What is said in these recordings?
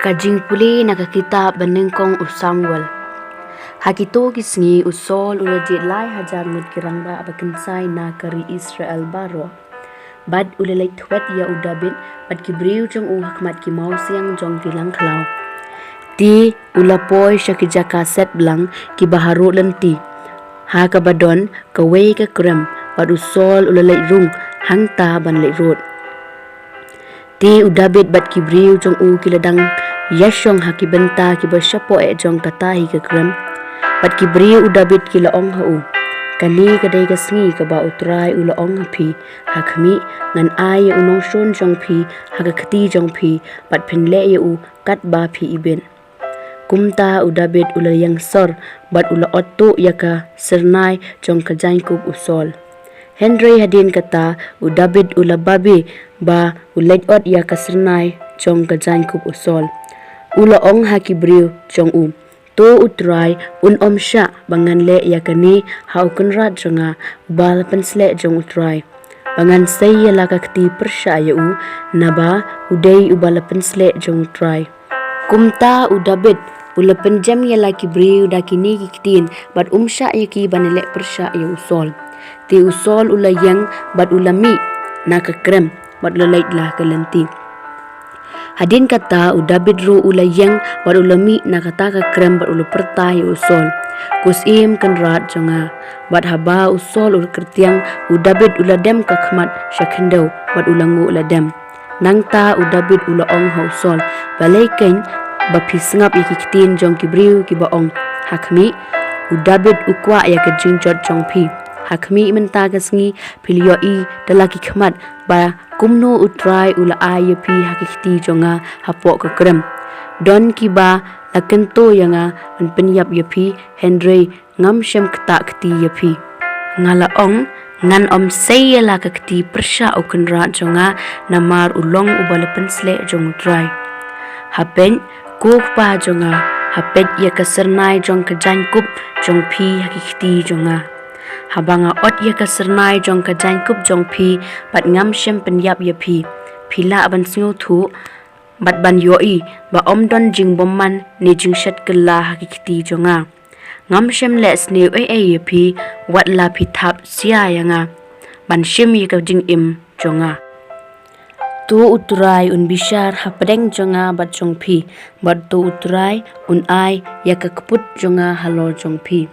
Kajingpule na Kitab banyngkong usamwal. Hakito kisngi usol ulajit lai hajar mud kirangba abakinsay na kari Israel baro. Bad ulalay twet ya udabit bad kibriw jong hakmat kimaw siyang jong tilang klaw. Ti ulapoy siya kijaka set blang kibaharo lanti. Hakabadon kaway ka krem bad usol ulalay rung hangta banlay rod. Ti udabit bad kibriw jong kiladang yasyong hakibenta kibasyapo jong katahi kakrem. Pat kibri udabit kilaong hau. Kani kadai kasngi kaba utray ulaong hapi. Hakmi ngan ay unong shon jong pi hakakati jong pi pat pinle kat ba pi iben. Kumta udabit ulayang sor bat ula otto yaka sernay jong kajangkub usol. Henry hadin kata udabit ula babi ba ulayot yaka sernay jong kajangkub usol. Ulaong hakibriw jong to utray siya bangan le yakani haukan rat jonga ubal pensle jong utray bangan say lakakti persya naba uday ubal pensle jong utray kumta udabit ula penjam laki bri udakini kitin bat sya yaki banale persya usol ti usol ulayang bat ulami nakakrem bat ulalait lah kalanti. Hadin kata udabit ru ulayang bat ulami nakataka krem bat ulu pertai usol. Kusim kenrat jonga bat haba usol ul kertiang udabit uladem kakmat syakendau bat ulangu uladem. Nangta udabit ulaong hausol balay keng bapisngap yakikitin jong kibriw kibaong. Hakmi udabit ukwa yakajingjot jong pi. Hakmi mentagas ngi pilioi dalaki khamat ba kumno utray ula ay pi hakikti jonga hapok kekrem don kiba lakento yanga an penyap yapi Henry ngam syam kta kti yapi ngalaong ngan say la kakti persya ukenra jonga namar ulong ubal pensle jong utray hapen kuk pa jonga hapet ya kasernai jong kajangkup jong pi hakikti jonga habanga ot ya kasernai jong kajangkup jong pi pat ngam syam penyap ya pi pila aban singo thu bat ban yoi ba don jing bomman ni jing shat kala hakikti jonga ngam syam le sne ya pi wat la pi thap sia yanga ban syam ya ka jing im jonga tu utray bishar hapdeng jonga bat jong pi bat tu utray ai ya ka kaput jonga halo jong pi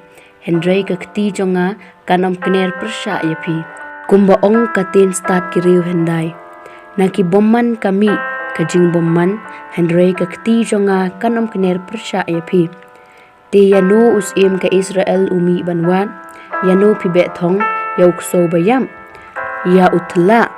Henry kakti jonga kanom kner persya yapi kumba katin start kiriu hendai naki bomman kami kajing bomman Henry kakti jonga kanom kner persya yapi te yano usim ka Israel umi banwan yano pibe thong yaukso bayam ya utla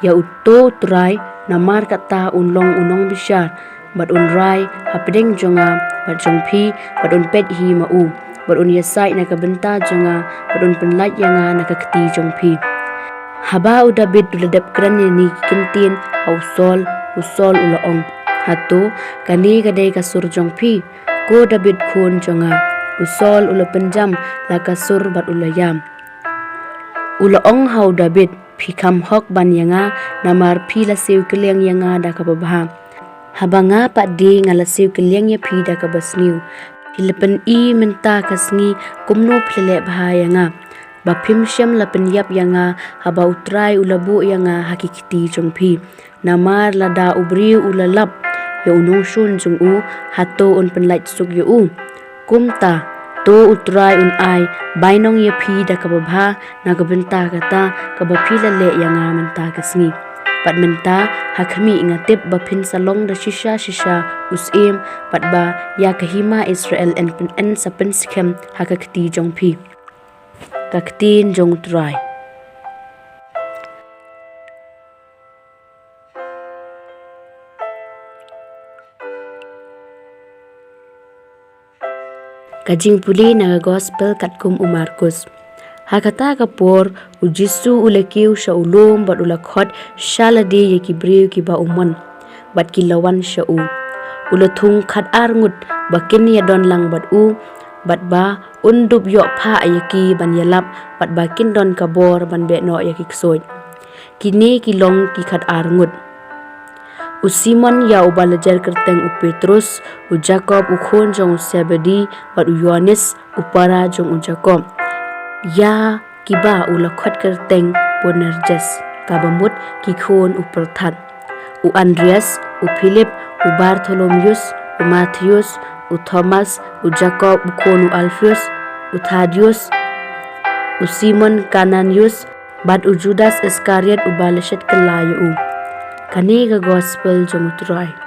ya utto trai namar kata unong bishar bat unrai hapdeng jonga bat jongpi bat pet hi mau bat yasai nakabenta jonga bat penlait yanga nakakti jongpi haba udabit uladap kran ni kintin hausol usol ulaong hato kani kadai kasur jongpi ko dabit khon jonga usol ula penjam la kasur bat ulayam ulaong hau dabit phikam hok ban yanga namar phi la sew keleng yanga da kababha habanga paddi ngala sew keleng ya phi da kabasniu Hilapan menta kasngi kumno plele bahaya nga. Bapim syam lapan yap yanga haba utray ulabu yanga hakikiti jong pi. Namar lada ubriu ulalap ya unong shun jong hato penlait suk ya Kumta to utray ay bainong ya pi da kababha nagabenta kata kabapila le yanga menta kasngi. Pat menta hakami ngatip bapin salong da shisha usim pat ba ya kahima Israel en sa penskem hakakti jong pi kaktin jong try Kajingpule na gospel katkum Markus Hakata kapor ujisu ulekiu sya ulum bat ulakhot shaladi ye kibriu kiba umon bat kilawan sya ulathung khat arngut bakin ya don lang bat bat ba undub yo pha yaki ban yalap bat bakin don kabor ban be no yaki ksoi kini kilong ki khat arngut U Simon ya u balajar kerteng u Petrus, u Jakob u khon jong u Sebedi, bat u Yohanes u para jong u Jakob. Ya kiba u lakhot kerteng Boanerges, kabamut ki khon u Perthat. U Andreas, u Philip, u Bartholomeus, u Mattheus, u Thomas, u Jakob u khon u Alpheus, u Thaddeus, u Simon Cananius, bat u Judas Iscariot u balashat kalayo u. Kani ka gospel jong utray.